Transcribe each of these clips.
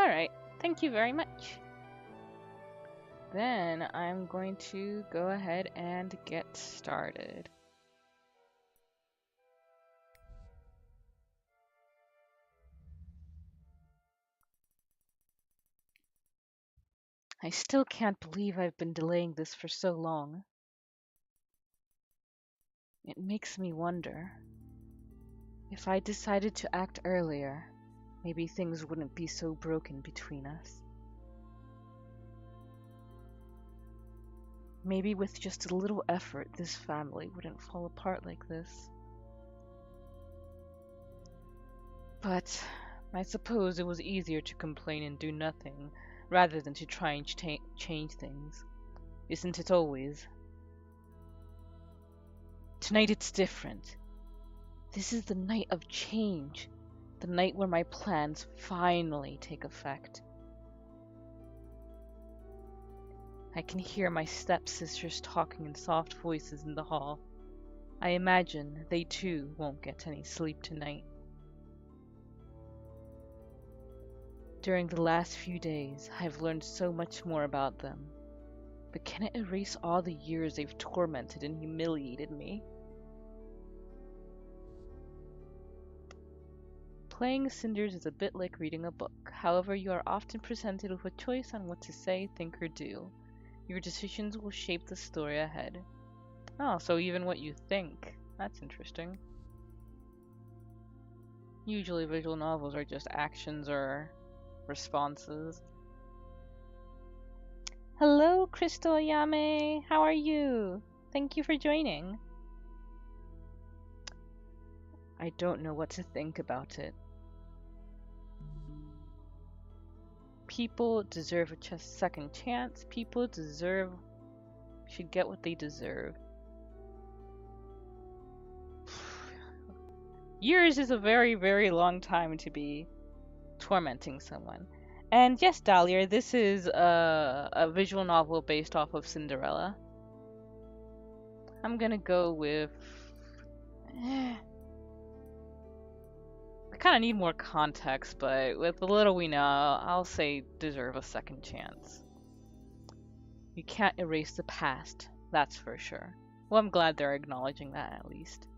Alright, thank you very much. Then I'm going to go ahead and get started. I still can't believe I've been delaying this for so long. It makes me wonder, if I decided to act earlier, maybe things wouldn't be so broken between us. Maybe with just a little effort, this family wouldn't fall apart like this. But I suppose it was easier to complain and do nothing, rather than to try and change things. Isn't it always? Tonight it's different. This is the night of change, the night where my plans finally take effect. I can hear my stepsisters talking in soft voices in the hall. I imagine they too won't get any sleep tonight. During the last few days, I've learned so much more about them. But can it erase all the years they've tormented and humiliated me? Playing Cinders is a bit like reading a book. However, you are often presented with a choice on what to say, think, or do. Your decisions will shape the story ahead. Oh, so even what you think. That's interesting. Usually visual novels are just actions or responses. Hello, Crystal Yame. How are you? Thank you for joining. I don't know what to think about it. People deserve a second chance. People should get what they deserve. Years is a very, very long time to be tormenting someone. And yes, Dahlia, this is a visual novel based off of Cinderella. I'm gonna go with... I kind of need more context, but with the little we know, I'll say deserve a second chance. You can't erase the past, that's for sure. Well, I'm glad they're acknowledging that at least.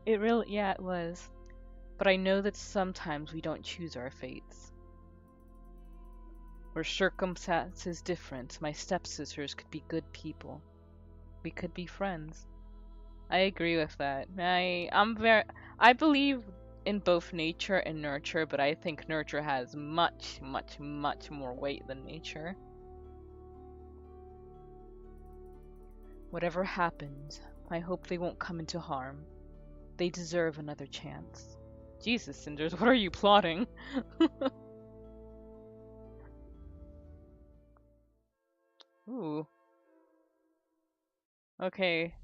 Yeah, it was. But I know that sometimes we don't choose our fates. Were circumstances different, my stepsisters could be good people. We could be friends. I agree with that. I believe in both nature and nurture, but I think nurture has much, much, much more weight than nature. Whatever happens, I hope they won't come into harm. They deserve another chance. Jesus, Cinders, what are you plotting? Ooh. Okay.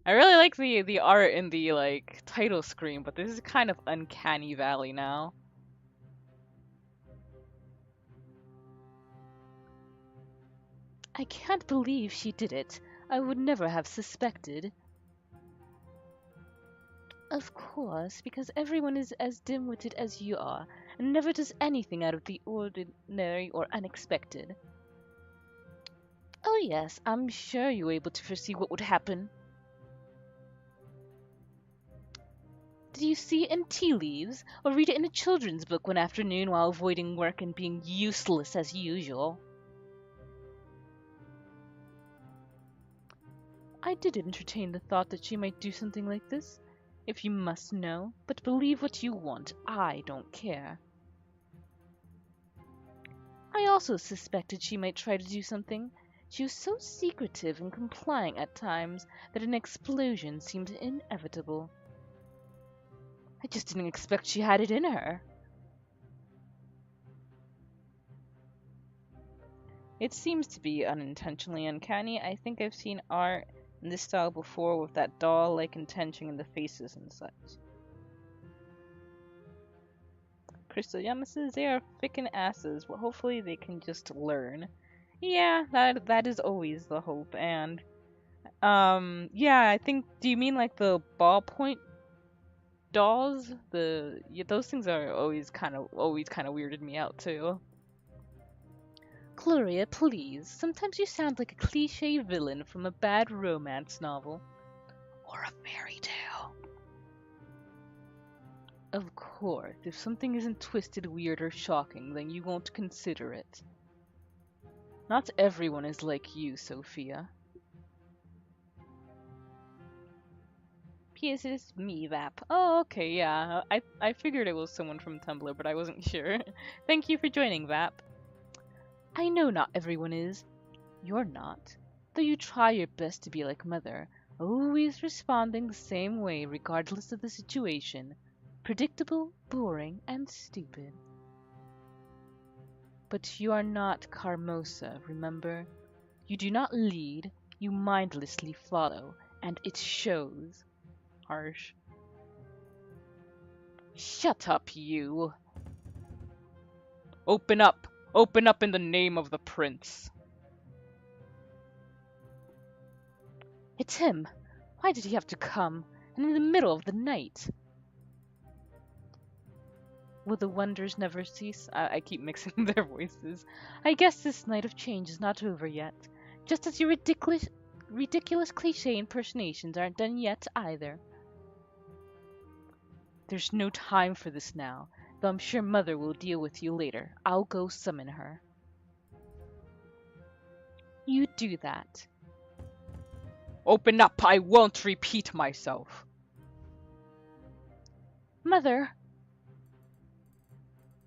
I really like the art in the like title screen, but this is kind of uncanny valley now. I can't believe she did it. I would never have suspected. Of course, because everyone is as dim-witted as you are, and never does anything out of the ordinary or unexpected. Oh yes, I'm sure you were able to foresee what would happen. Did you see it in tea leaves, or read it in a children's book one afternoon while avoiding work and being useless as usual? I did entertain the thought that she might do something like this, if you must know, but believe what you want, I don't care. I also suspected she might try to do something. She was so secretive and compliant at times that an explosion seemed inevitable. I just didn't expect she had it in her. It seems to be unintentionally uncanny. I think I've seen art in this style before with that doll-like intention in the faces and such. Crystal Yama says they are frickin' asses. Well, hopefully they can just learn. Yeah, that is always the hope. And yeah, I think. Do you mean like the ballpoint dolls? Yeah, those things are always kind of weirded me out too. Gloria, please. Sometimes you sound like a cliche villain from a bad romance novel or a fairy tale. Of course, if something isn't twisted, weird, or shocking, then you won't consider it. Not everyone is like you, Sophia. P.S. It's me, Vap. Oh, okay, yeah. I figured it was someone from Tumblr, but I wasn't sure. Thank you for joining, Vap. I know not everyone is. You're not. Though you try your best to be like Mother, always responding the same way regardless of the situation. Predictable, boring, and stupid. But you are not Carmosa, remember? You do not lead, you mindlessly follow, and it shows. Harsh. Shut up, you! Open up! Open up in the name of the prince! It's him! Why did he have to come? And in the middle of the night? Will the wonders never cease? I keep mixing their voices. I guess this night of change is not over yet. Just as your ridiculous cliche impersonations aren't done yet either. There's no time for this now, though I'm sure Mother will deal with you later. I'll go summon her. You do that. Open up! I won't repeat myself! Mother!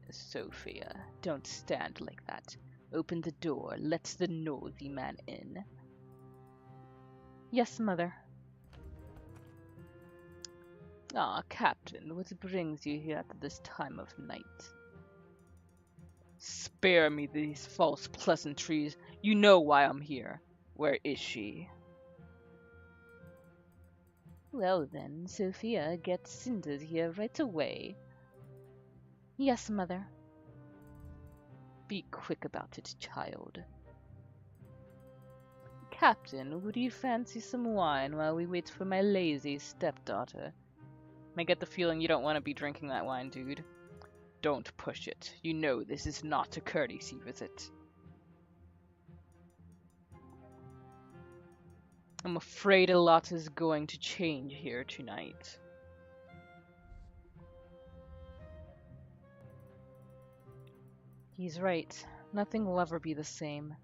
Sophia, don't stand like that. Open the door. Let the nosy man in. Yes, Mother. Ah, Captain, what brings you here at this time of night? Spare me these false pleasantries. You know why I'm here. Where is she? Well then, Sophia, get Cinders here right away. Yes, Mother. Be quick about it, child. Captain, would you fancy some wine while we wait for my lazy stepdaughter? I get the feeling you don't want to be drinking that wine, dude. Don't push it. You know this is not a courtesy visit. I'm afraid a lot is going to change here tonight. He's right. Nothing will ever be the same.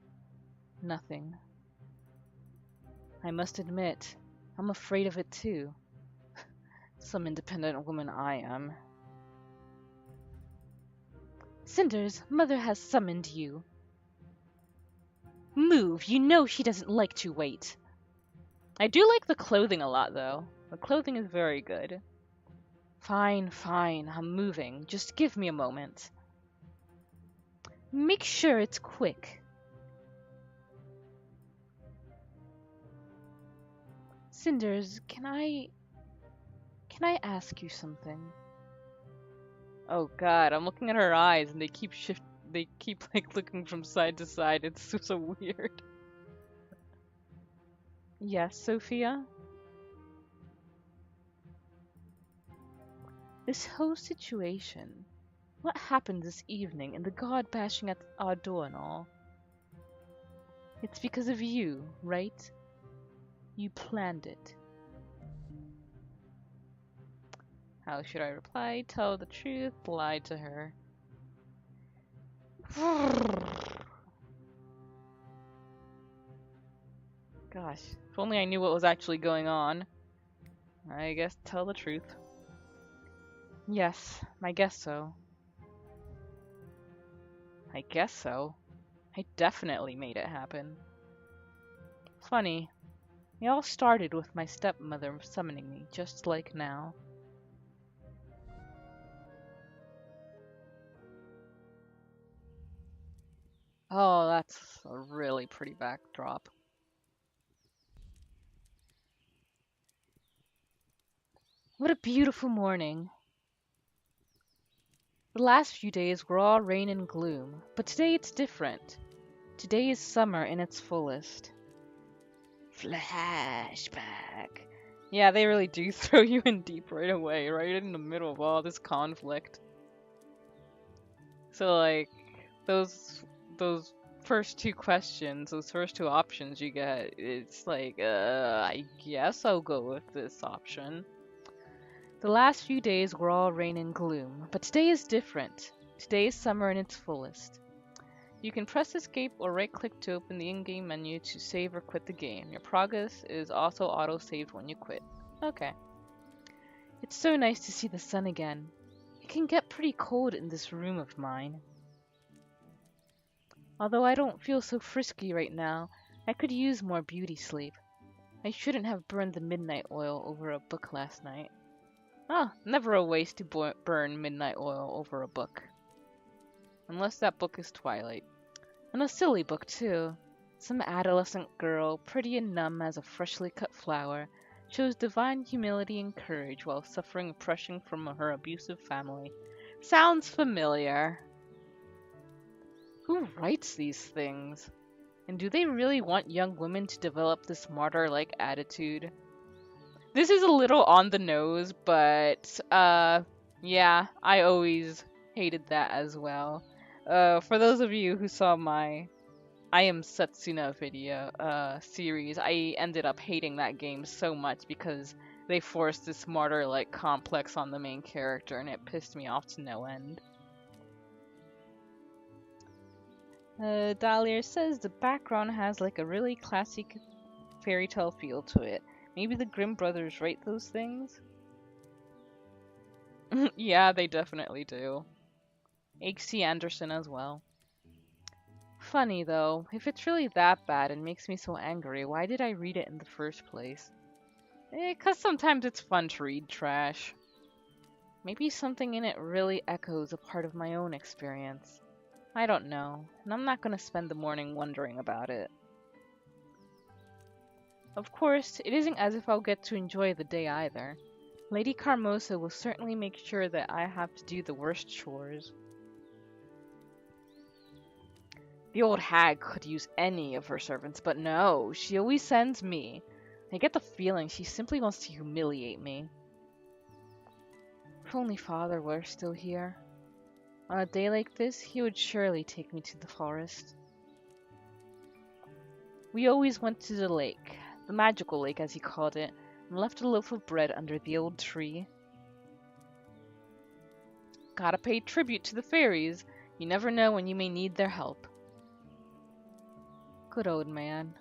Nothing. I must admit, I'm afraid of it too. Some independent woman I am. Cinders, Mother has summoned you. Move, you know she doesn't like to wait. I do like the clothing a lot, though. The clothing is very good. Fine, fine, I'm moving. Just give me a moment. Make sure it's quick. Cinders, can I ask you something? Oh god, I'm looking at her eyes and they keep like looking from side to side. It's so weird. Yes, Sophia? This whole situation, what happened this evening and the god bashing at our door and all? It's because of you, right? You planned it. How should I reply? Tell the truth, lie to her. Gosh, if only I knew what was actually going on. I guess tell the truth. Yes, I guess so. I guess so. I definitely made it happen. Funny, it all started with my stepmother summoning me, just like now. Oh, that's a really pretty backdrop. What a beautiful morning. The last few days were all rain and gloom, but today it's different. Today is summer in its fullest. Flashback. Yeah, they really do throw you in deep right away, right in the middle of all this conflict. So like those first two questions, those first two options you get, it's like, I guess I'll go with this option. The last few days were all rain and gloom, but today is different. Today is summer in its fullest. You can press escape or right click to open the in-game menu to save or quit the game. Your progress is also auto-saved when you quit. Okay. It's so nice to see the sun again. It can get pretty cold in this room of mine. Although I don't feel so frisky right now, I could use more beauty sleep. I shouldn't have burned the midnight oil over a book last night. Ah, never a waste to burn midnight oil over a book. Unless that book is Twilight. And a silly book, too. Some adolescent girl, pretty and numb as a freshly cut flower, shows divine humility and courage while suffering oppression from her abusive family. Sounds familiar. Who writes these things? And do they really want young women to develop this martyr-like attitude? This is a little on the nose, but, yeah, I always hated that as well. For those of you who saw my I Am Setsuna video, series, I ended up hating that game so much because they forced this martyr-like complex on the main character, and it pissed me off to no end. Dahlia says the background has like a really classic fairy tale feel to it. Maybe the Grimm brothers write those things? Yeah, they definitely do. H.C. Anderson as well. Funny though, if it's really that bad and makes me so angry, why did I read it in the first place? 'Cause sometimes it's fun to read trash. Maybe something in it really echoes a part of my own experience. I don't know, and I'm not gonna spend the morning wondering about it. Of course, it isn't as if I'll get to enjoy the day either. Lady Carmosa will certainly make sure that I have to do the worst chores. The old hag could use any of her servants, but no, she always sends me. I get the feeling she simply wants to humiliate me. If only father were still here. On a day like this, he would surely take me to the forest. We always went to the lake, the magical lake as he called it, and left a loaf of bread under the old tree. Gotta pay tribute to the fairies. You never know when you may need their help. Good old man.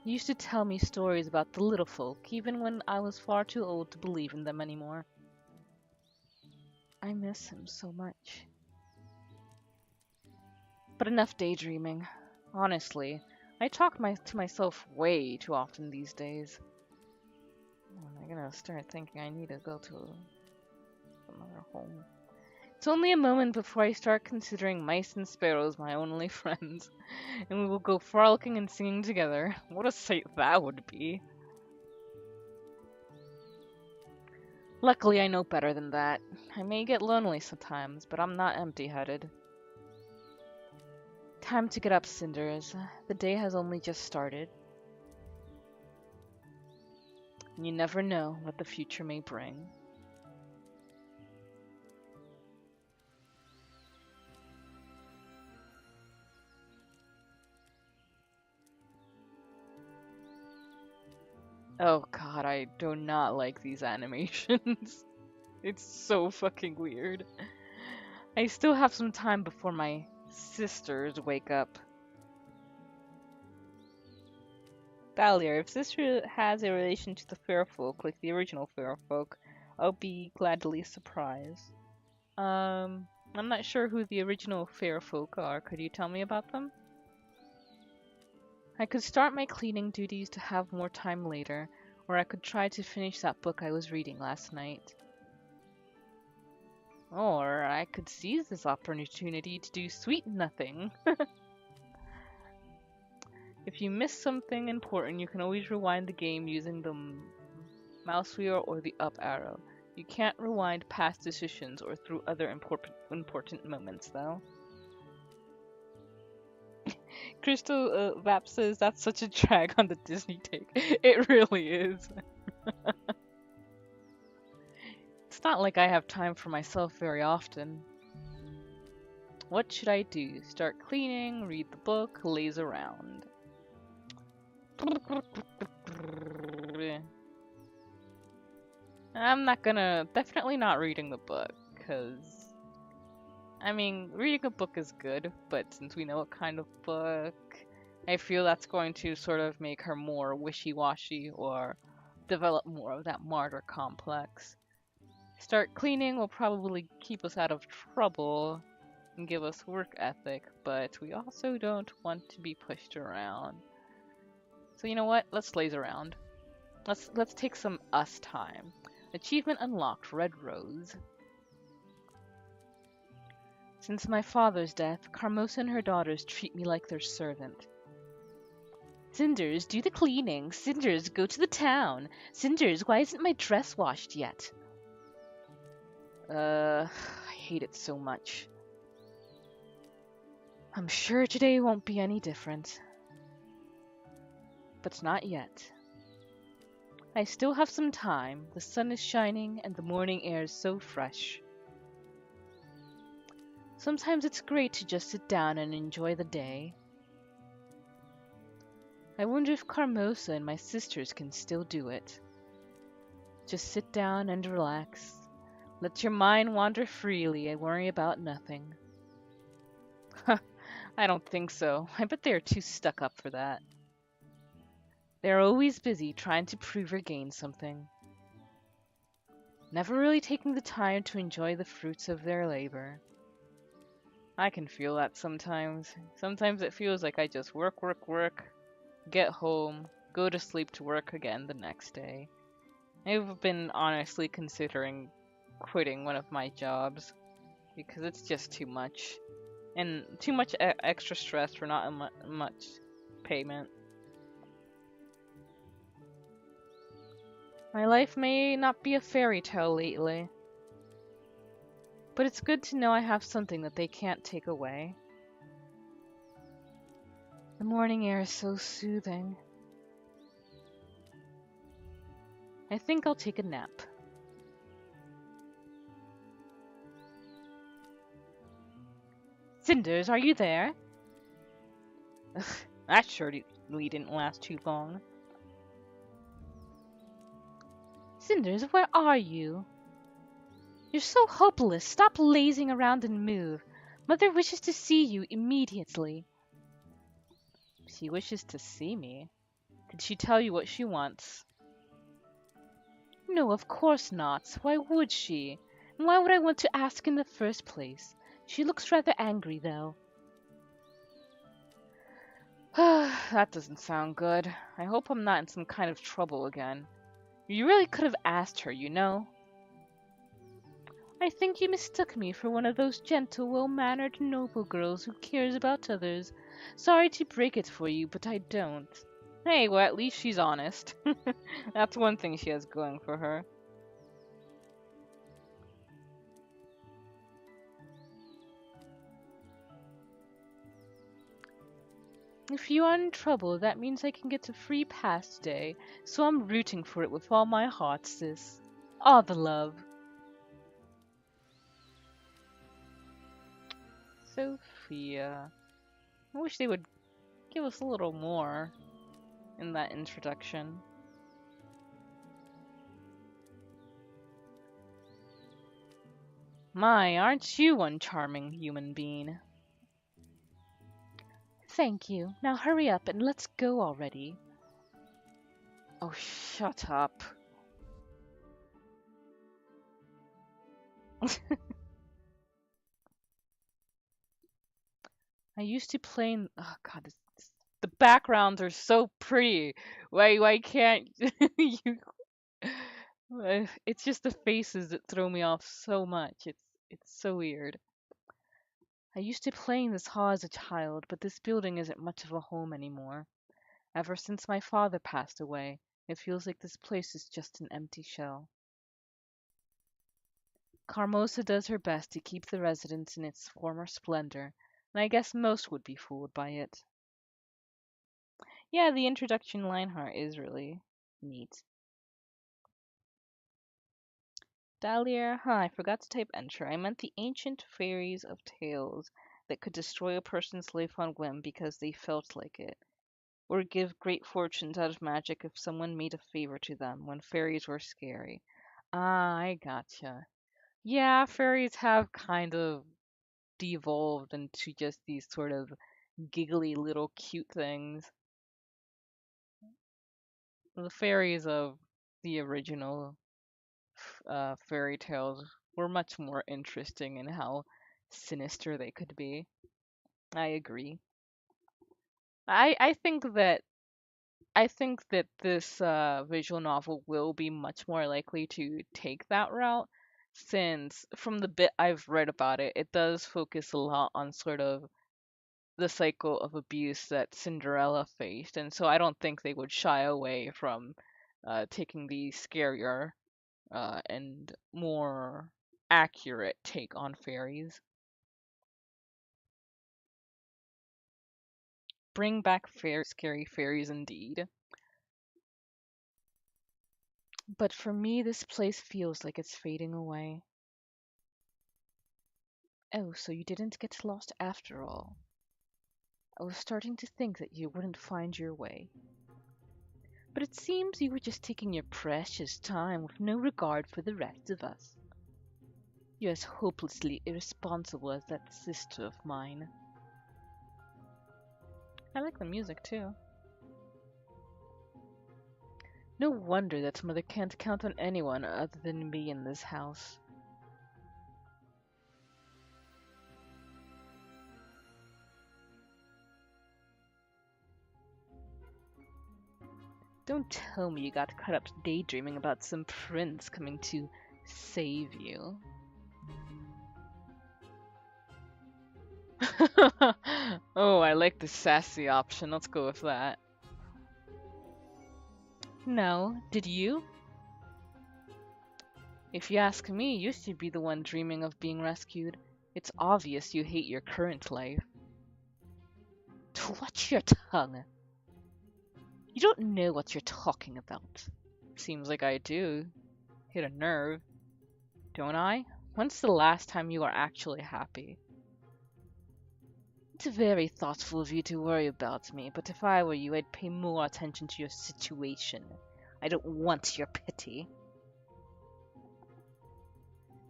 He used to tell me stories about the little folk, even when I was far too old to believe in them anymore. I miss him so much. But enough daydreaming. Honestly, I talk to myself way too often these days. I'm gonna start thinking I need to go to another home. It's only a moment before I start considering mice and sparrows my only friends, and we will go frolicking and singing together. What a sight that would be. Luckily, I know better than that. I may get lonely sometimes, but I'm not empty-headed. Time to get up, Cinders. The day has only just started. You never know what the future may bring. Oh god, I do not like these animations. It's so fucking weird. I still have some time before my sisters wake up. Dahlia, if sister has a relation to the fair folk, like the original fair folk, I'll be gladly surprised. I'm not sure who the original fair folk are. Could you tell me about them? I could start my cleaning duties to have more time later, or I could try to finish that book I was reading last night. Or I could seize this opportunity to do sweet nothing. If you miss something important, you can always rewind the game using the mouse wheel or the up arrow. You can't rewind past decisions or through other important moments, though. Crystal Vap says that's such a drag on the Disney take. It really is. It's not like I have time for myself very often. What should I do? Start cleaning, read the book, laze around. I'm not gonna. Definitely not reading the book, because. I mean, reading a book is good, but since we know what kind of book, I feel that's going to sort of make her more wishy-washy or develop more of that martyr complex. Start cleaning will probably keep us out of trouble and give us work ethic, but we also don't want to be pushed around. So you know what? Let's laze around. Let's take some us time. Achievement unlocked, Red Rose. Since my father's death, Carmosa and her daughters treat me like their servant. Cinders, do the cleaning. Cinders, go to the town. Cinders, why isn't my dress washed yet? I hate it so much. I'm sure today won't be any different. But not yet. I still have some time. The sun is shining and the morning air is so fresh. Sometimes it's great to just sit down and enjoy the day. I wonder if Carmosa and my sisters can still do it. Just sit down and relax. Let your mind wander freely and worry about nothing. I don't think so. I bet they are too stuck up for that. They're always busy trying to prove or gain something. Never really taking the time to enjoy the fruits of their labor. I can feel that sometimes. Sometimes it feels like I just work, work, work, get home, go to sleep to work again the next day. I've been honestly considering quitting one of my jobs because it's just too much. And too much extra stress for not much payment. My life may not be a fairy tale lately, but it's good to know I have something that they can't take away. The morning air is so soothing. I think I'll take a nap. Cinders, are you there? That surely didn't last too long. Cinders, where are you? You're so hopeless. Stop lazing around and move. Mother wishes to see you immediately. She wishes to see me? Did she tell you what she wants? No, of course not. Why would she? And why would I want to ask in the first place? She looks rather angry, though. That doesn't sound good. I hope I'm not in some kind of trouble again. You really could have asked her, you know? I think you mistook me for one of those gentle, well-mannered, noble girls who cares about others. Sorry to break it for you, but I don't. Hey, well, at least she's honest. That's one thing she has going for her. If you are in trouble, that means I can get a free pass today, so I'm rooting for it with all my heart, sis. All the love. Sophia. I wish they would give us a little more in that introduction. My, aren't you one charming human being? Thank you. Now hurry up and let's go already. Oh, shut up. I used to play in... Oh, God. The backgrounds are so pretty. Why can't you... It's just the faces that throw me off so much. It's so weird. I used to play in this hall as a child, but this building isn't much of a home anymore. Ever since my father passed away, it feels like this place is just an empty shell. Carmosa does her best to keep the residence in its former splendor, and I guess most would be fooled by it. Yeah, the introduction line art is really neat. Dahlia, huh, I forgot to type enter. I meant the ancient fairies of tales that could destroy a person's life on whim because they felt like it, or give great fortunes out of magic if someone made a favor to them when fairies were scary. Ah, I gotcha. Yeah, fairies have kind of devolved into just these sort of giggly little cute things. The fairies of the original fairy tales were much more interesting in how sinister they could be. I agree. I think that this visual novel will be much more likely to take that route, since from the bit I've read about it, it does focus a lot on sort of the cycle of abuse that Cinderella faced, and so I don't think they would shy away from taking the scarier and more accurate take on fairies. Bring back scary fairies indeed. But for me, this place feels like it's fading away. Oh, so you didn't get lost after all. I was starting to think that you wouldn't find your way. But it seems you were just taking your precious time with no regard for the rest of us. You're as hopelessly irresponsible as that sister of mine. I like the music too. No wonder that mother can't count on anyone other than me in this house. Don't tell me you got caught up daydreaming about some prince coming to save you. Oh, I like the sassy option. Let's go with that. No, did you? If you ask me, you should be the one dreaming of being rescued. It's obvious you hate your current life. Watch your tongue. You don't know what you're talking about. Seems like I do. Hit a nerve, don't I? When's the last time you were actually happy? It's very thoughtful of you to worry about me, but if I were you, I'd pay more attention to your situation. I don't want your pity.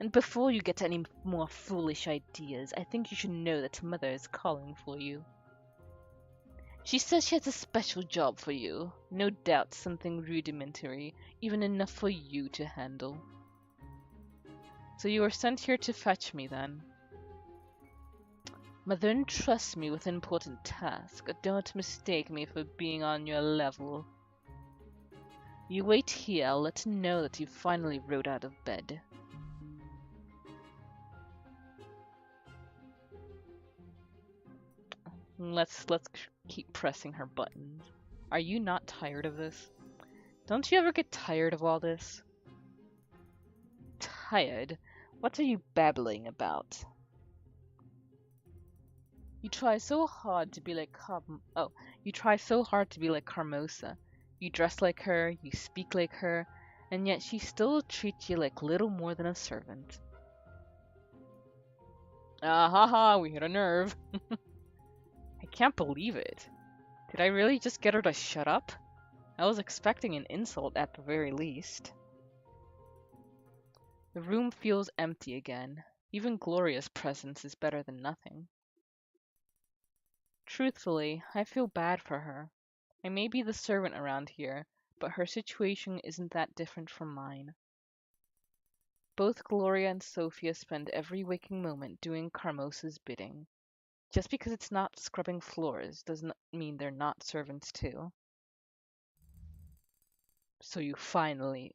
And before you get any more foolish ideas, I think you should know that Mother is calling for you. She says she has a special job for you. No doubt something rudimentary, even enough for you to handle. So you were sent here to fetch me, then? Mother entrusts me with an important task. Don't mistake me for being on your level. You wait here, I'll let her know that you finally rode out of bed. Let's keep pressing her buttons. Are you not tired of this? Don't you ever get tired of all this? Tired? What are you babbling about? You try so hard to be like you try so hard to be like Carmosa. You dress like her, you speak like her, and yet she still treats you like little more than a servant. Ah ha ha, we hit a nerve. I can't believe it. Did I really just get her to shut up? I was expecting an insult at the very least. The room feels empty again. Even Gloria's presence is better than nothing. Truthfully, I feel bad for her. I may be the servant around here, but her situation isn't that different from mine. Both Gloria and Sophia spend every waking moment doing Carmosa's bidding. Just because it's not scrubbing floors doesn't mean they're not servants too. So you're finally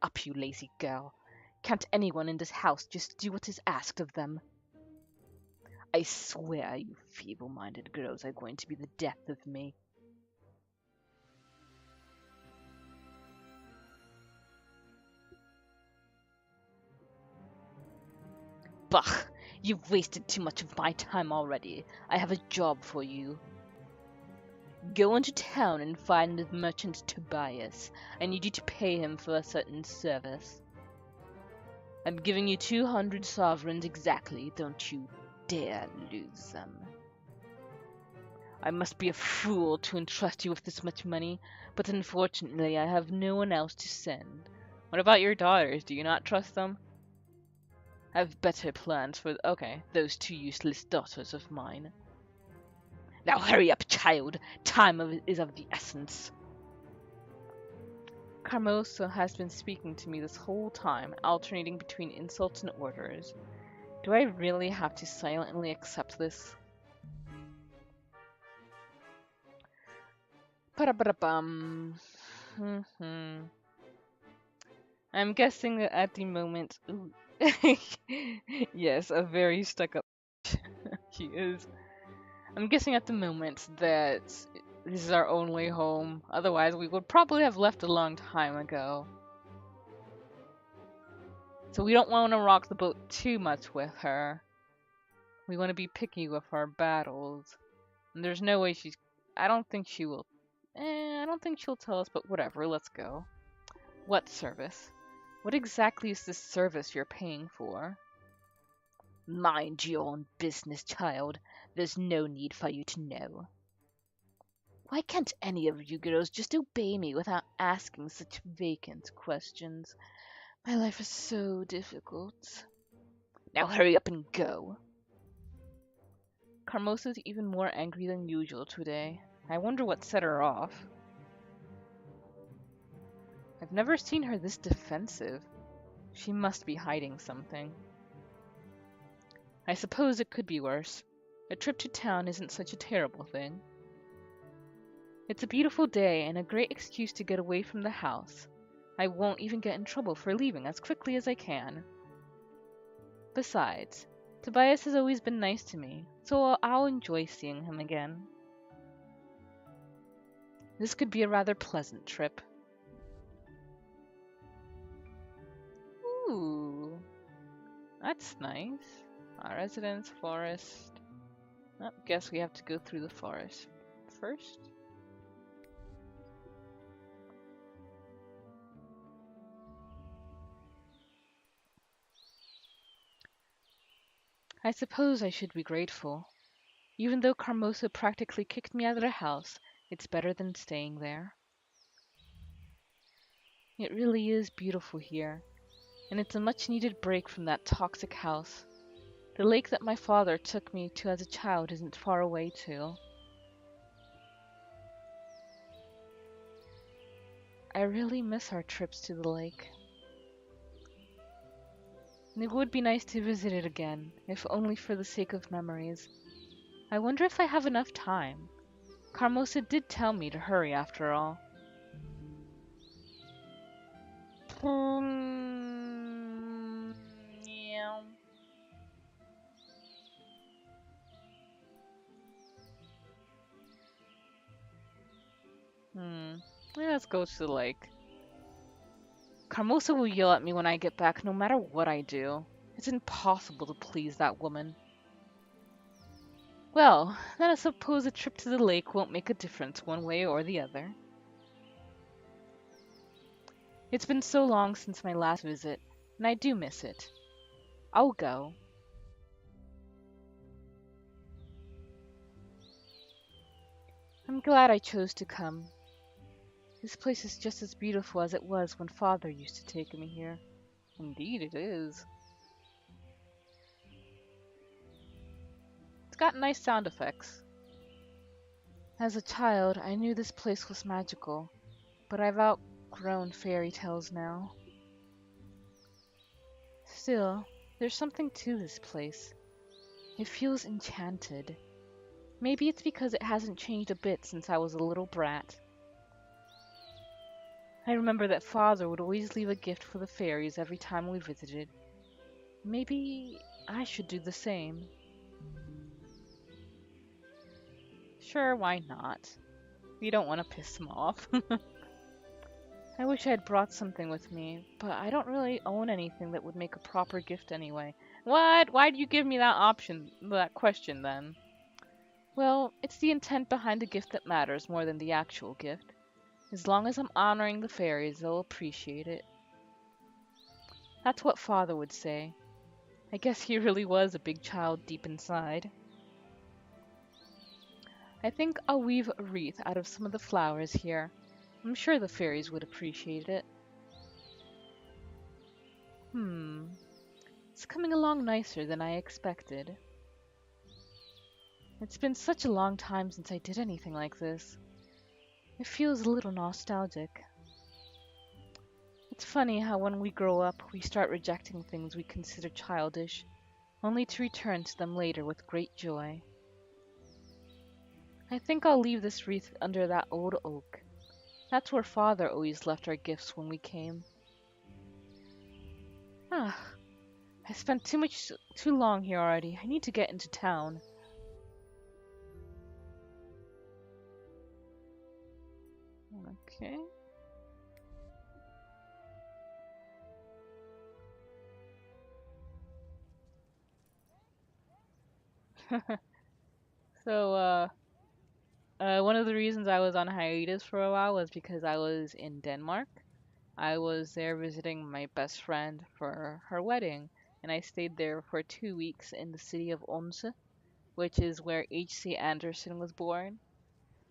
up, you lazy girl. Can't anyone in this house just do what is asked of them? I swear you feeble-minded girls are going to be the death of me. Bah! You've wasted too much of my time already. I have a job for you. Go into town and find the merchant Tobias. I need you to pay him for a certain service. I'm giving you 200 sovereigns exactly. Don't you dare lose them. I must be a fool to entrust you with this much money, but unfortunately I have no one else to send. What about your daughters? Do you not trust them? I have better plans for... Okay, those two useless daughters of mine. Now hurry up, child! Is of the essence. Carmoso has been speaking to me this whole time, alternating between insults and orders. Do I really have to silently accept this? Ba-da-ba-da-bum. I'm guessing that at the moment... Ooh. Yes, a very stuck-up he is. I'm guessing at the moment that this is our only home. Otherwise, we would probably have left a long time ago. So we don't want to rock the boat too much with her. We want to be picky with our battles. And there's no way she's... I don't think she will... I don't think she'll tell us, but whatever, let's go. What service? What exactly is this service you're paying for? Mind your own business, child. There's no need for you to know. Why can't any of you girls just obey me without asking such vacant questions? My life is so difficult. Now hurry up and go. Carmosa's even more angry than usual today. I wonder what set her off. I've never seen her this defensive. She must be hiding something. I suppose it could be worse. A trip to town isn't such a terrible thing. It's a beautiful day and a great excuse to get away from the house. I won't even get in trouble for leaving as quickly as I can. Besides, Tobias has always been nice to me, so I'll enjoy seeing him again. This could be a rather pleasant trip. Ooh, that's nice. Our residence, forest. Oh, guess we have to go through the forest first. I suppose I should be grateful. Even though Carmosa practically kicked me out of the house, it's better than staying there. It really is beautiful here, and it's a much-needed break from that toxic house. The lake that my father took me to as a child isn't far away, too. I really miss our trips to the lake. And it would be nice to visit it again, if only for the sake of memories. I wonder if I have enough time. Carmosa did tell me to hurry after all. Yeah. Yeah, let's go to the lake. Carmosa will yell at me when I get back no matter what I do. It's impossible to please that woman. Well, then I suppose a trip to the lake won't make a difference one way or the other. It's been so long since my last visit, and I do miss it. I'll go. I'm glad I chose to come. This place is just as beautiful as it was when Father used to take me here. Indeed it is. It's got nice sound effects. As a child, I knew this place was magical, but I've outgrown fairy tales now. Still, there's something to this place. It feels enchanted. Maybe it's because it hasn't changed a bit since I was a little brat. I remember that Father would always leave a gift for the fairies every time we visited. Maybe I should do the same. Sure, why not? We don't want to piss them off. I wish I had brought something with me, but I don't really own anything that would make a proper gift anyway. What? Why'd you give me that option, that question then? Well, it's the intent behind the gift that matters more than the actual gift. As long as I'm honoring the fairies, they'll appreciate it. That's what Father would say. I guess he really was a big child deep inside. I think I'll weave a wreath out of some of the flowers here. I'm sure the fairies would appreciate it. It's coming along nicer than I expected. It's been such a long time since I did anything like this. It feels a little nostalgic. It's funny how when we grow up, we start rejecting things we consider childish, only to return to them later with great joy. I think I'll leave this wreath under that old oak. That's where Father always left our gifts when we came. Ah, I spent too long here already. I need to get into town. Okay. So, one of the reasons I was on hiatus for a while was because I was in Denmark. I was there visiting my best friend for her wedding, and I stayed there for 2 weeks in the city of Odense, which is where H.C. Andersen was born.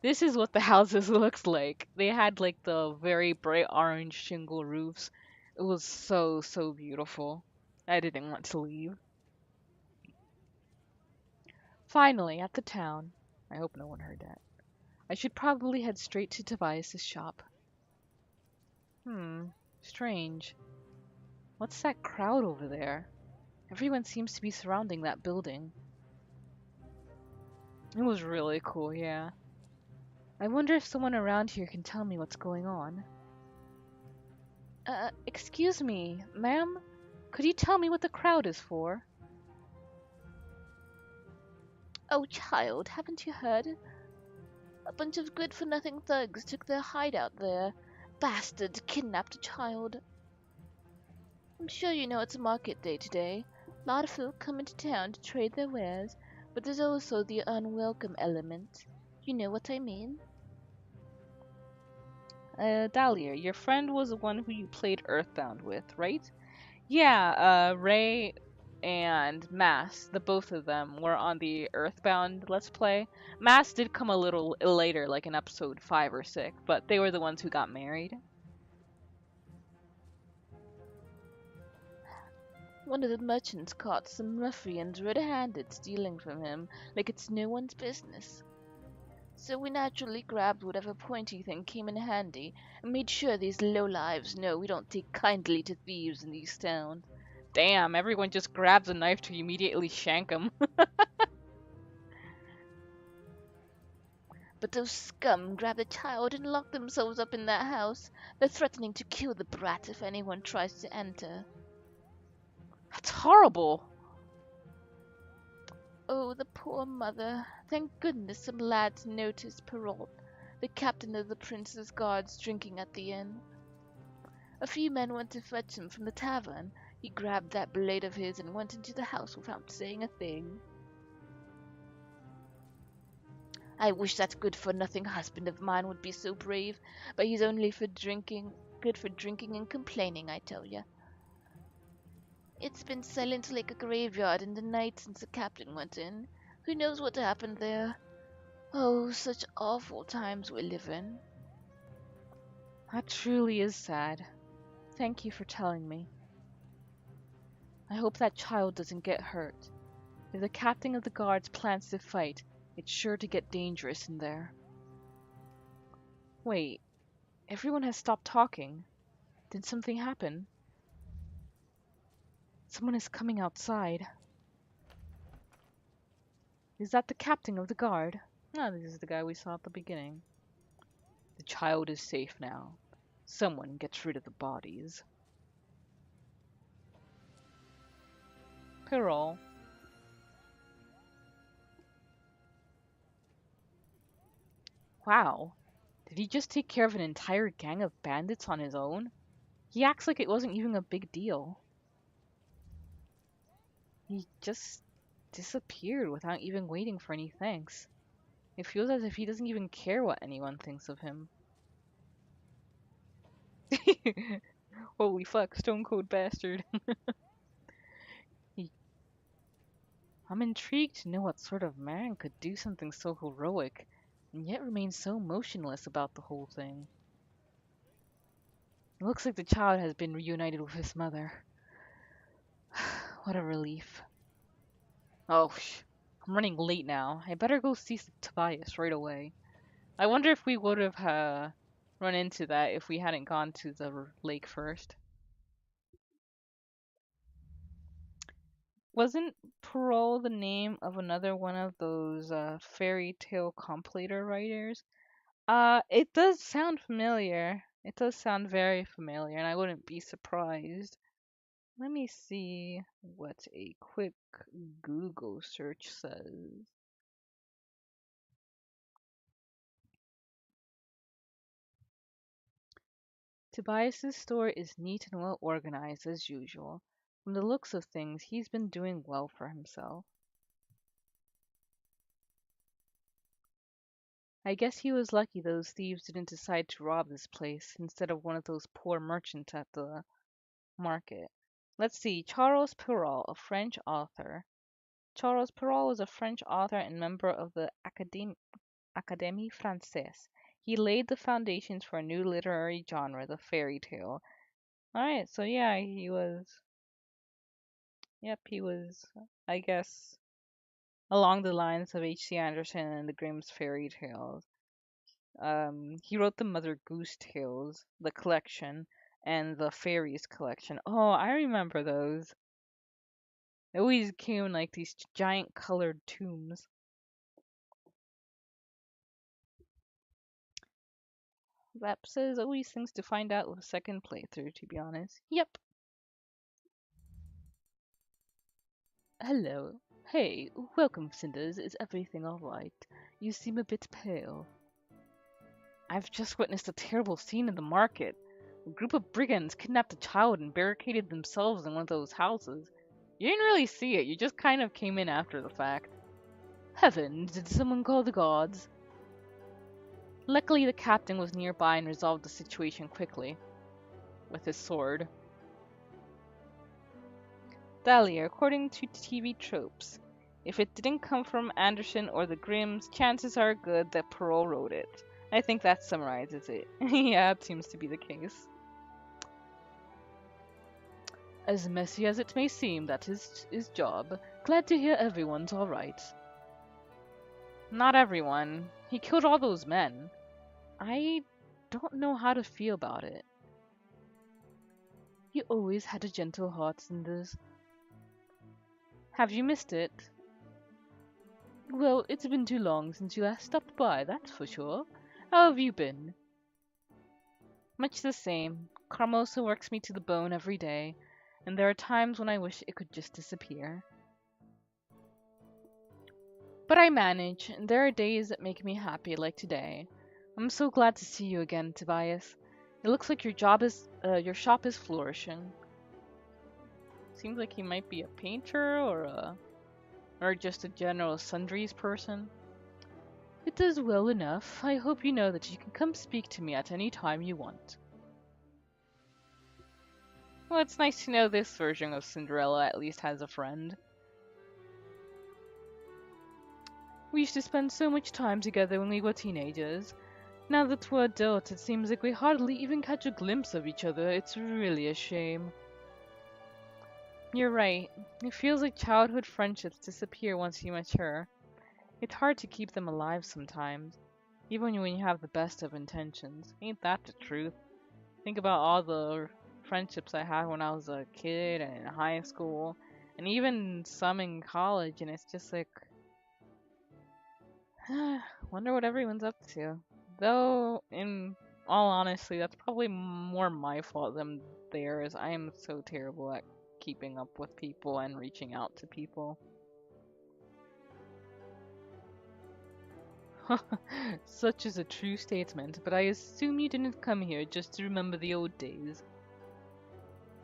This is what the houses looks like. They had like the very bright orange shingle roofs. It was so beautiful. I didn't want to leave. Finally, at the town. I hope no one heard that. I should probably head straight to Tobias's shop. Strange. What's that crowd over there? Everyone seems to be surrounding that building. It was really cool, yeah. I wonder if someone around here can tell me what's going on. Excuse me, ma'am? Could you tell me what the crowd is for? Oh, child, haven't you heard? A bunch of good-for-nothing thugs took their hideout there. Bastards kidnapped a child. I'm sure you know it's a market day today. A lot of folk come into town to trade their wares, but there's also the unwelcome element. You know what I mean? Dahlia, your friend was the one who you played Earthbound with, right? Yeah, Ray and Mass, the both of them were on the Earthbound Let's Play. Mass did come a little later, like in episode 5 or 6, but they were the ones who got married. One of the merchants caught some ruffians red-handed stealing from him like it's no one's business. So we naturally grabbed whatever pointy thing came in handy and made sure these lowlives know we don't take kindly to thieves in these towns. Damn, everyone just grabs a knife to immediately shank them. But those scum grabbed the child and locked themselves up in that house. They're threatening to kill the brat if anyone tries to enter. That's horrible. Oh, the poor mother. Thank goodness some lads noticed Perrault, the captain of the prince's guards, drinking at the inn. A few men went to fetch him from the tavern. He grabbed that blade of his and went into the house without saying a thing. I wish that good-for-nothing husband of mine would be so brave, but he's only good for drinking and complaining, I tell ya. It's been silent like a graveyard in the night since the captain went in. Who knows what happened there? Oh, such awful times we live in. That truly is sad. Thank you for telling me. I hope that child doesn't get hurt. If the captain of the guards plans to fight, it's sure to get dangerous in there. Wait, everyone has stopped talking. Did something happen? Someone is coming outside. Is that the captain of the guard? No, this is the guy we saw at the beginning. The child is safe now. Someone gets rid of the bodies. Parole. Wow. Did he just take care of an entire gang of bandits on his own? He acts like it wasn't even a big deal. He just disappeared without even waiting for any thanks. It feels as if he doesn't even care what anyone thinks of him. Holy fuck, stone cold bastard. He- I'm intrigued to know what sort of man could do something so heroic and yet remain so motionless about the whole thing. It looks like the child has been reunited with his mother. What a relief. Oh, I'm running late now. I better go see Tobias right away. I wonder if we would have run into that if we hadn't gone to the lake first. Wasn't Perrault the name of another one of those fairy tale compilator writers? It does sound familiar. It does sound very familiar, and I wouldn't be surprised. Let me see what a quick Google search says. Tobias's store is neat and well organized as usual. From the looks of things, he's been doing well for himself. I guess he was lucky those thieves didn't decide to rob this place instead of one of those poor merchants at the market. Let's see, Charles Perrault, a French author. Charles Perrault was a French author and member of the Académie Française. He laid the foundations for a new literary genre, the fairy tale. Alright, so yeah, he was, I guess, along the lines of H.C. Andersen and the Grimm's fairy tales. He wrote the Mother Goose Tales, the collection, and the Fairies collection. Oh, I remember those. They always came in like these giant colored tombs. Rap says always things to find out with a second playthrough, to be honest. Yep. Hello. Hey, welcome, Cinders. Is everything alright? You seem a bit pale. I've just witnessed a terrible scene in the market. A group of brigands kidnapped a child and barricaded themselves in one of those houses. You didn't really see it, you just kind of came in after the fact. Heavens, did someone call the gods? Luckily, the captain was nearby and resolved the situation quickly with his sword. Dahlia, according to TV tropes, if it didn't come from Andersen or the Grimms, chances are good that Perrault wrote it. I think that summarizes it. Yeah, it seems to be the case. As messy as it may seem, that is his job. Glad to hear everyone's alright. Not everyone. He killed all those men. I don't know how to feel about it. You always had a gentle heart, Cinders. Have you missed it? Well, it's been too long since you last stopped by, that's for sure. How have you been? Much the same. Carmosa works me to the bone every day, and there are times when I wish it could just disappear. But I manage, and there are days that make me happy, like today. I'm so glad to see you again, Tobias. It looks like your shop is flourishing. Seems like he might be a painter or just a general sundries person. It does well enough. I hope you know that you can come speak to me at any time you want. Well, it's nice to know this version of Cinderella at least has a friend. We used to spend so much time together when we were teenagers. Now that we're adults, it seems like we hardly even catch a glimpse of each other. It's really a shame. You're right. It feels like childhood friendships disappear once you mature. It's hard to keep them alive sometimes, even when you have the best of intentions. Ain't that the truth? Think about all the friendships I had when I was a kid and in high school, and even some in college, and it's just like, wonder what everyone's up to. Though, in all honesty, that's probably more my fault than theirs. I am so terrible at keeping up with people and reaching out to people. Such is a true statement, but I assume you didn't come here just to remember the old days.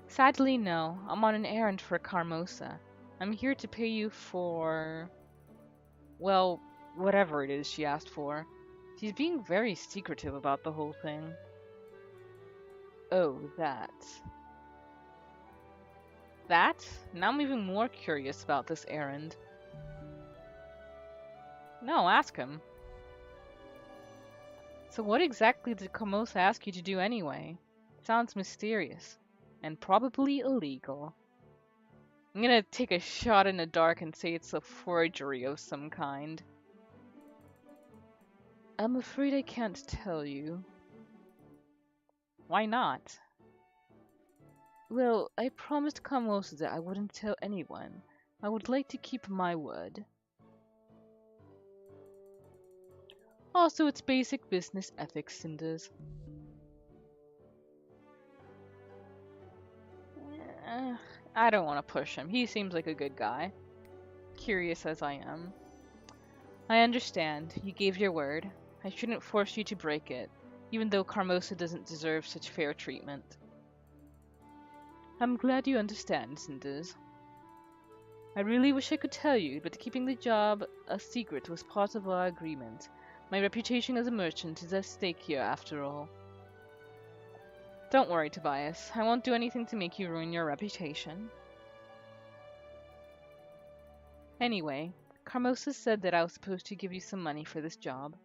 Sadly, no. I'm on an errand for Carmosa. I'm here to pay you for... well, whatever it is she asked for. She's being very secretive about the whole thing. Oh, that. That? Now I'm even more curious about this errand. No, ask him. So what exactly did Camosa ask you to do anyway? Sounds mysterious. And probably illegal. I'm gonna take a shot in the dark and say it's a forgery of some kind. I'm afraid I can't tell you. Why not? Well, I promised Camosa that I wouldn't tell anyone. I would like to keep my word. Also, it's basic business ethics, Cinders. I don't want to push him. He seems like a good guy. Curious as I am. I understand. You gave your word. I shouldn't force you to break it, even though Carmosa doesn't deserve such fair treatment. I'm glad you understand, Cinders. I really wish I could tell you, but keeping the job a secret was part of our agreement. My reputation as a merchant is at stake here, after all. Don't worry, Tobias. I won't do anything to make you ruin your reputation. Anyway, Carmosa said that I was supposed to give you some money for this job.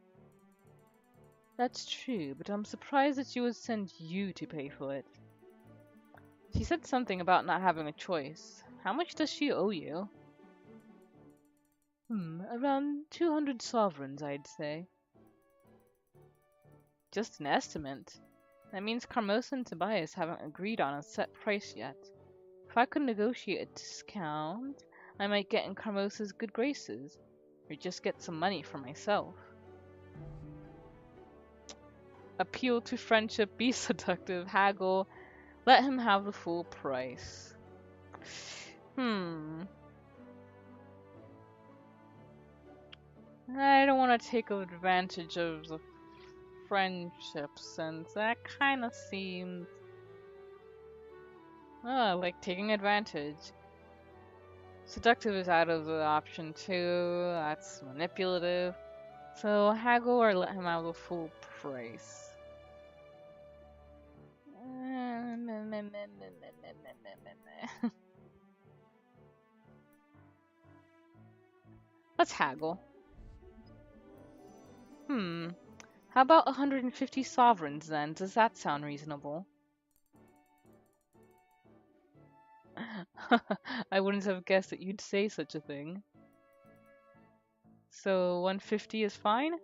That's true, but I'm surprised that she would send you to pay for it. She said something about not having a choice. How much does she owe you? Around 200 sovereigns, I'd say. Just an estimate. That means Carmosa and Tobias haven't agreed on a set price yet. If I could negotiate a discount, I might get in Carmosa's good graces, or just get some money for myself. Appeal to friendship, be seductive, haggle, let him have the full price. I don't want to take advantage of the friendship, since that kind of seems like taking advantage. Seductive is out of the option too. That's manipulative. So haggle or let him have the full price. Let's haggle. How about 150 sovereigns then? Does that sound reasonable? I wouldn't have guessed that you'd say such a thing. So 150 is fine?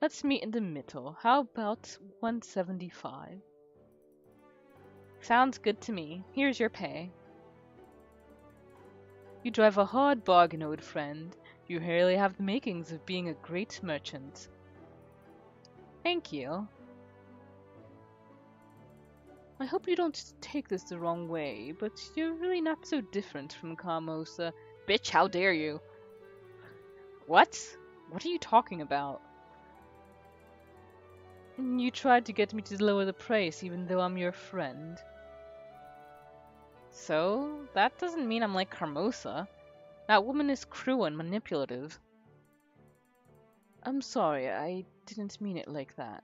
Let's meet in the middle. How about 175? Sounds good to me. Here's your pay. You drive a hard bargain, old friend. You really have the makings of being a great merchant. Thank you. I hope you don't take this the wrong way, but you're really not so different from Carmosa. Bitch, how dare you? What? What are you talking about? You tried to get me to lower the price even though I'm your friend. So, that doesn't mean I'm like Carmosa. That woman is cruel and manipulative. I'm sorry, I didn't mean it like that.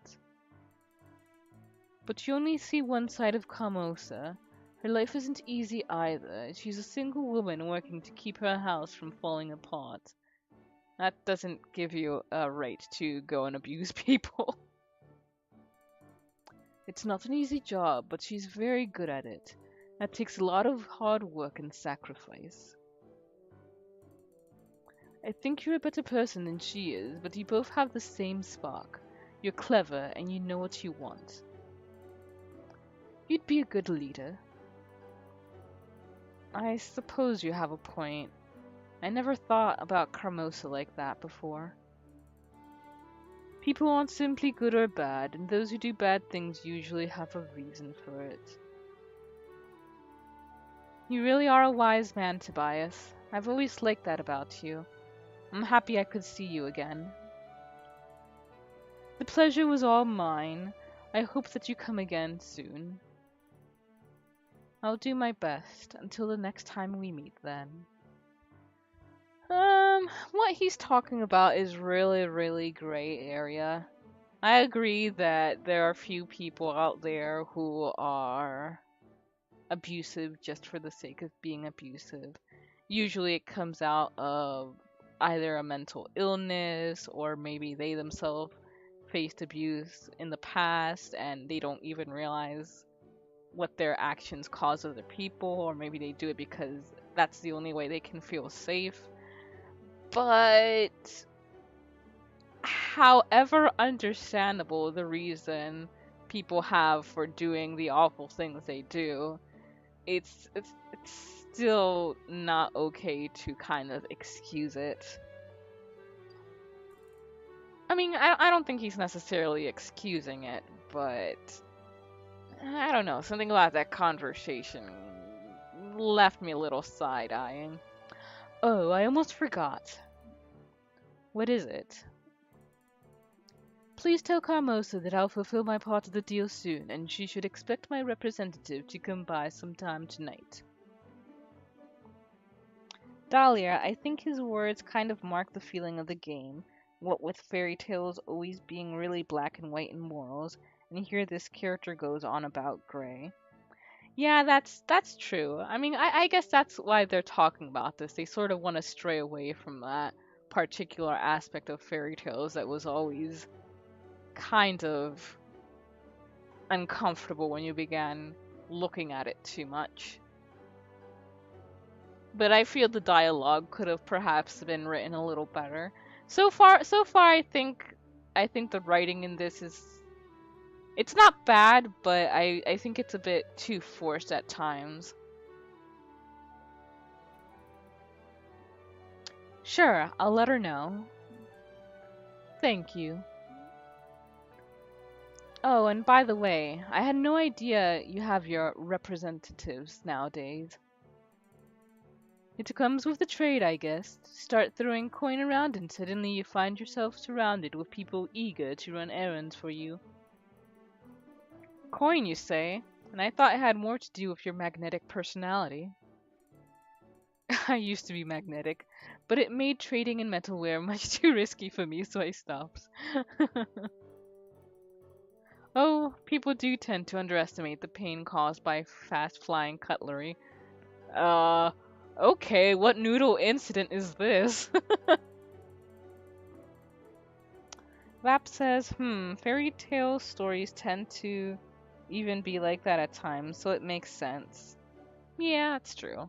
But you only see one side of Carmosa. Her life isn't easy either. She's a single woman working to keep her house from falling apart. That doesn't give you a right to go and abuse people. It's not an easy job, but she's very good at it. That takes a lot of hard work and sacrifice. I think you're a better person than she is, but you both have the same spark. You're clever and you know what you want. You'd be a good leader. I suppose you have a point. I never thought about Carmosa like that before. People aren't simply good or bad, and those who do bad things usually have a reason for it. You really are a wise man, Tobias. I've always liked that about you. I'm happy I could see you again. The pleasure was all mine. I hope that you come again soon. I'll do my best until the next time we meet then. What he's talking about is really, really gray area. I agree that there are few people out there who are abusive just for the sake of being abusive. Usually it comes out of either a mental illness or maybe they themselves faced abuse in the past and they don't even realize what their actions cause other people, or maybe they do it because that's the only way they can feel safe. But however understandable the reason people have for doing the awful things they do, it's still not okay to kind of excuse it. I mean, I don't think he's necessarily excusing it, but I don't know. Something about that conversation left me a little side-eyeing. Oh, I almost forgot. What is it? Please tell Carmosa that I'll fulfill my part of the deal soon, and she should expect my representative to come by sometime tonight. Dahlia, I think his words kind of mark the feeling of the game, what with fairy tales always being really black and white in morals, and here this character goes on about gray. Yeah, that's true. I mean, I guess that's why they're talking about this. They sort of want to stray away from that particular aspect of fairy tales that was always kind of uncomfortable when you began looking at it too much. But I feel the dialogue could have perhaps been written a little better. So far I think the writing in this is it's not bad, but I think it's a bit too forced at times. Sure, I'll let her know. Thank you. Oh, and by the way, I had no idea you have your representatives nowadays. It comes with the trade, I guess. Start throwing coin around and suddenly you find yourself surrounded with people eager to run errands for you. Coin, you say? And I thought it had more to do with your magnetic personality. I used to be magnetic, but it made trading in metalware much too risky for me, so I stopped. Oh, people do tend to underestimate the pain caused by fast-flying cutlery. Uh, okay, what noodle incident is this? Vap says, fairy tale stories tend to even be like that at times, so it makes sense. Yeah, that's true.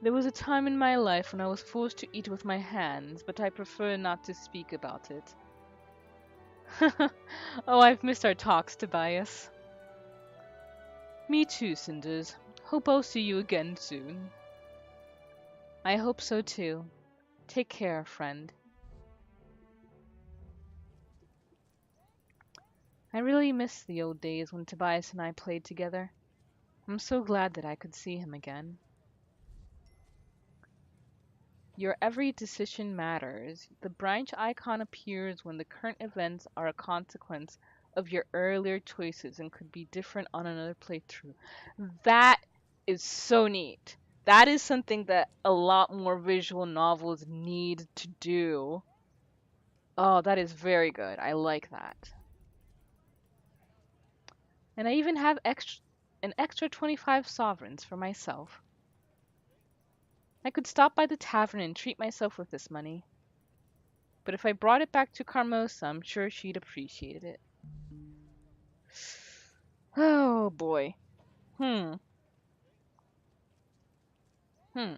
There was a time in my life when I was forced to eat with my hands, but I prefer not to speak about it. Oh, I've missed our talks, Tobias. Me too, Cinders. Hope I'll see you again soon. I hope so too. Take care, friend. I really miss the old days when Tobias and I played together. I'm so glad that I could see him again. Your every decision matters. The branch icon appears when the current events are a consequence of your earlier choices and could be different on another playthrough. That is so neat. That is something that a lot more visual novels need to do. Oh, that is very good. I like that. And I even have an extra 25 sovereigns for myself. I could stop by the tavern and treat myself with this money. But if I brought it back to Carmosa, I'm sure she'd appreciate it. Oh boy. Hmm. Hmm.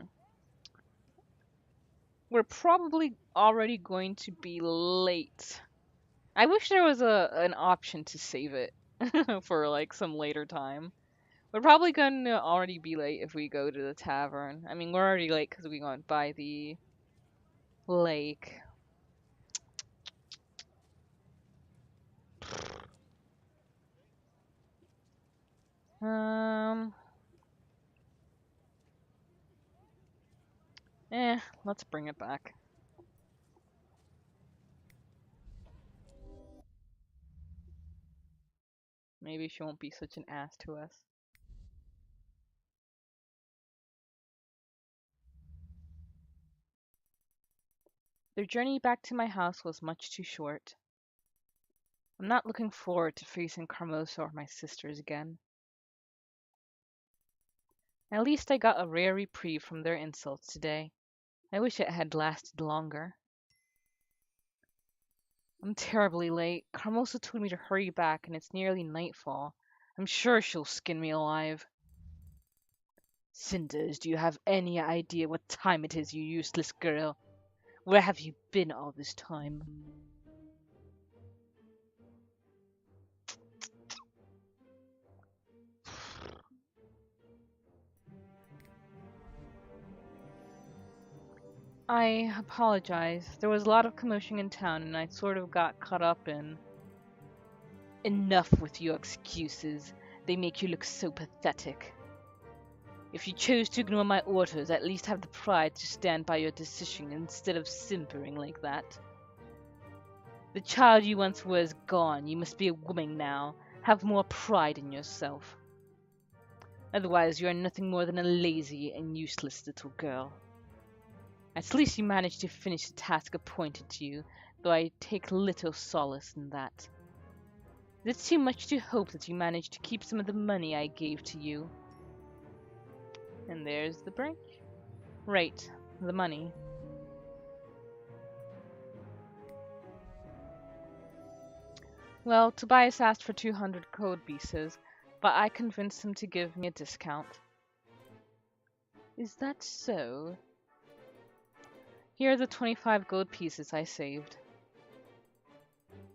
We're probably already going to be late. I wish there was an option to save it for like some later time. We're probably going to already be late if we go to the tavern. I mean, we're already late because we went by the lake. Um, let's bring it back. Maybe she won't be such an ass to us. Their journey back to my house was much too short. I'm not looking forward to facing Carmosa or my sisters again. At least I got a rare reprieve from their insults today. I wish it had lasted longer. I'm terribly late. Carmosa told me to hurry back, and it's nearly nightfall. I'm sure she'll skin me alive. Cinders, do you have any idea what time it is, you useless girl? Where have you been all this time? I apologize. There was a lot of commotion in town, and I sort of got caught up in. Enough with your excuses. They make you look so pathetic. If you chose to ignore my orders, at least have the pride to stand by your decision instead of simpering like that. The child you once were is gone. You must be a woman now. Have more pride in yourself. Otherwise, you are nothing more than a lazy and useless little girl. At least you managed to finish the task appointed to you, though I take little solace in that. It's too much to hope that you managed to keep some of the money I gave to you. And there's the break. Right, the money. Well, Tobias asked for 200 gold pieces, but I convinced him to give me a discount. Is that so? Here are the 25 gold pieces I saved.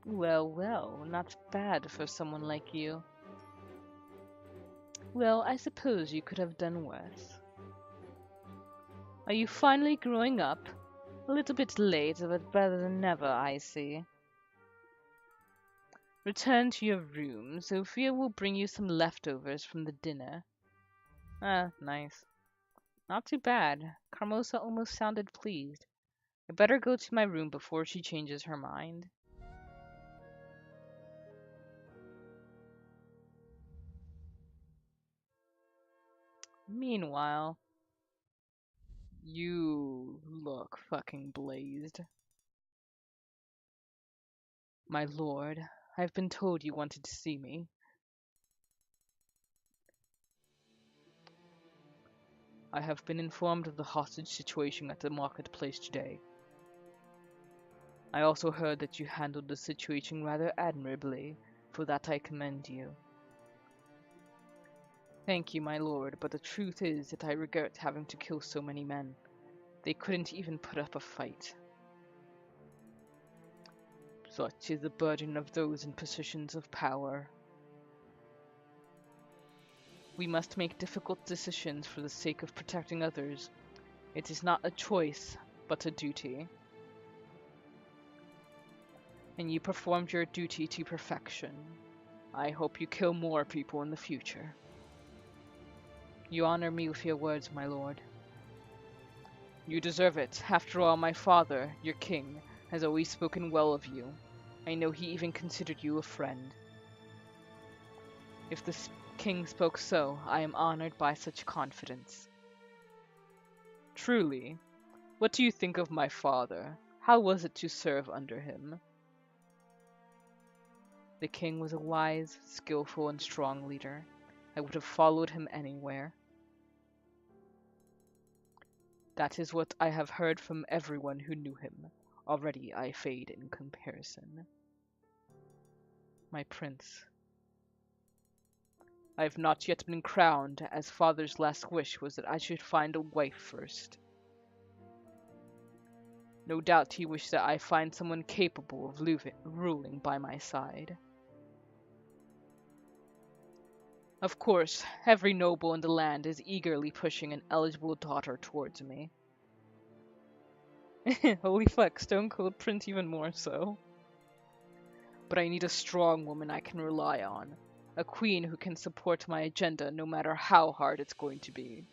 Well, well, not bad for someone like you. Well, I suppose you could have done worse. Are you finally growing up? A little bit late, but better than never, I see. Return to your room. Sophia will bring you some leftovers from the dinner. Ah, nice. Not too bad. Carmosa almost sounded pleased. I better go to my room before she changes her mind. Meanwhile, you look fucking blazed. My lord, I've been told you wanted to see me. I have been informed of the hostage situation at the marketplace today. I also heard that you handled the situation rather admirably. For that I commend you. Thank you, my lord, but the truth is that I regret having to kill so many men. They couldn't even put up a fight. Such is the burden of those in positions of power. We must make difficult decisions for the sake of protecting others. It is not a choice, but a duty. And you performed your duty to perfection. I hope you kill more people in the future. You honor me with your words, my lord. You deserve it. After all, my father, your king, has always spoken well of you. I know he even considered you a friend. If the king spoke so, I am honored by such confidence. Truly, what do you think of my father? How was it to serve under him? The king was a wise, skillful, and strong leader. I would have followed him anywhere. That is what I have heard from everyone who knew him. Already I fade in comparison. My prince. I have not yet been crowned, as father's last wish was that I should find a wife first. No doubt he wished that I find someone capable of ruling by my side. Of course, every noble in the land is eagerly pushing an eligible daughter towards me. Holy fuck, Stone Cold Prince even more so. But I need a strong woman I can rely on. A queen who can support my agenda no matter how hard it's going to be.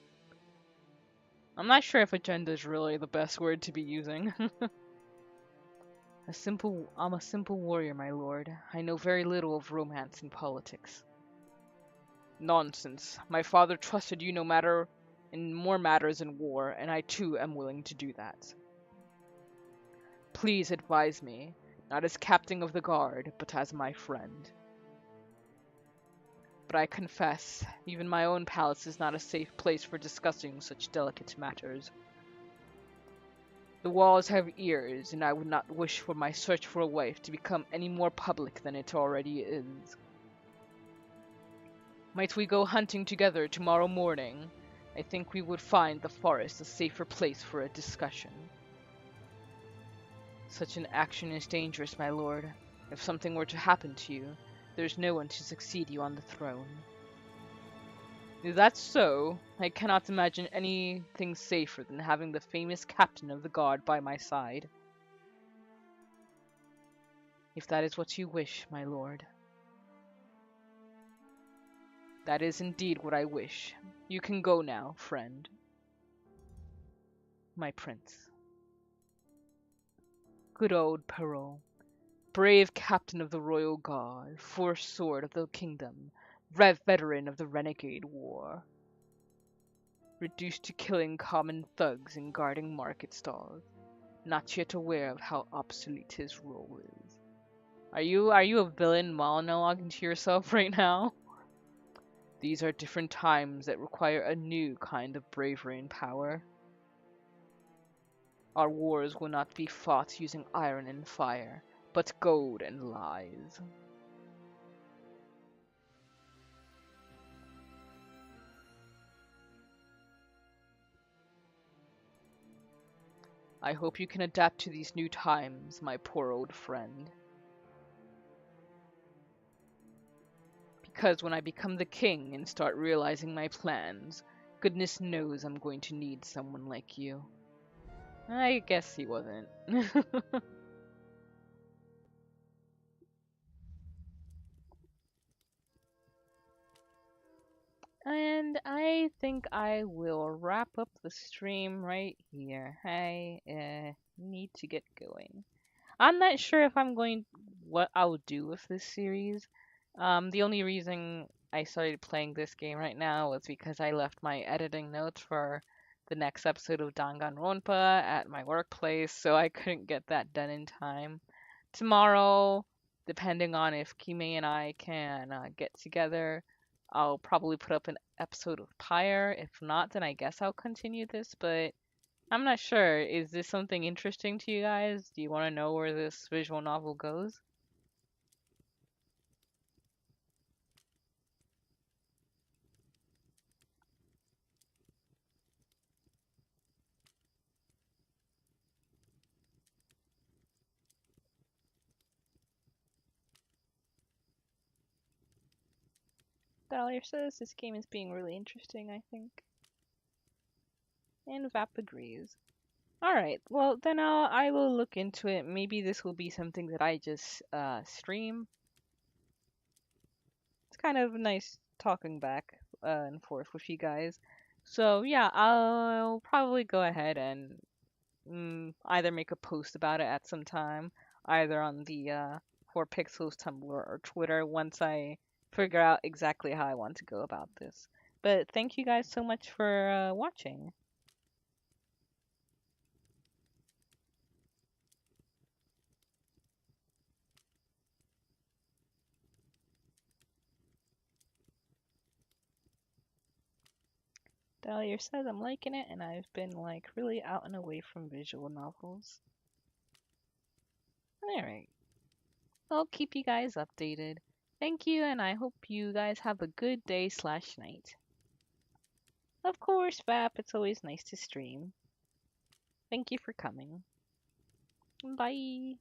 I'm not sure if agenda is really the best word to be using. I'm a simple warrior, my lord. I know very little of romance and politics. Nonsense. My father trusted you no matter in more matters in war, and I too am willing to do that. Please advise me, not as captain of the guard, but as my friend. But I confess, even my own palace is not a safe place for discussing such delicate matters. The walls have ears, and I would not wish for my search for a wife to become any more public than it already is. Might we go hunting together tomorrow morning? I think we would find the forest a safer place for a discussion. Such an action is dangerous, my lord. If something were to happen to you, there's no one to succeed you on the throne. If that's so, I cannot imagine anything safer than having the famous captain of the guard by my side. If that is what you wish, my lord. That is indeed what I wish. You can go now, friend. My prince. Good old Perrault. Brave captain of the royal guard, first sword of the kingdom, veteran of the renegade war. Reduced to killing common thugs and guarding market stalls, not yet aware of how obsolete his role is. Are you a villain monologuing to yourself right now? These are different times that require a new kind of bravery and power. Our wars will not be fought using iron and fire, but gold and lies. I hope you can adapt to these new times, my poor old friend. Because when I become the king and start realizing my plans, goodness knows I'm going to need someone like you. I guess he wasn't. And I think I will wrap up the stream right here. I need to get going. I'm not sure if I'm going what I'll do with this series. The only reason I started playing this game right now was because I left my editing notes for the next episode of Danganronpa at my workplace, so I couldn't get that done in time. Tomorrow, depending on if Kime and I can get together, I'll probably put up an episode of Pyre. If not, then I guess I'll continue this, but I'm not sure. Is this something interesting to you guys? Do you want to know where this visual novel goes? Dahlia says this game is being really interesting, I think. And Vap agrees. Alright, well then I will look into it. Maybe this will be something that I just stream. It's kind of nice talking back and forth with you guys. So yeah, I'll probably go ahead and either make a post about it at some time, either on the 4pixels Tumblr or Twitter once I figure out exactly how I want to go about this. But thank you guys so much for watching. Dahlia says I'm liking it, and I've been like really out and away from visual novels. Alright, I'll keep you guys updated. Thank you, and I hope you guys have a good day/night. Of course, Vap, it's always nice to stream. Thank you for coming. Bye.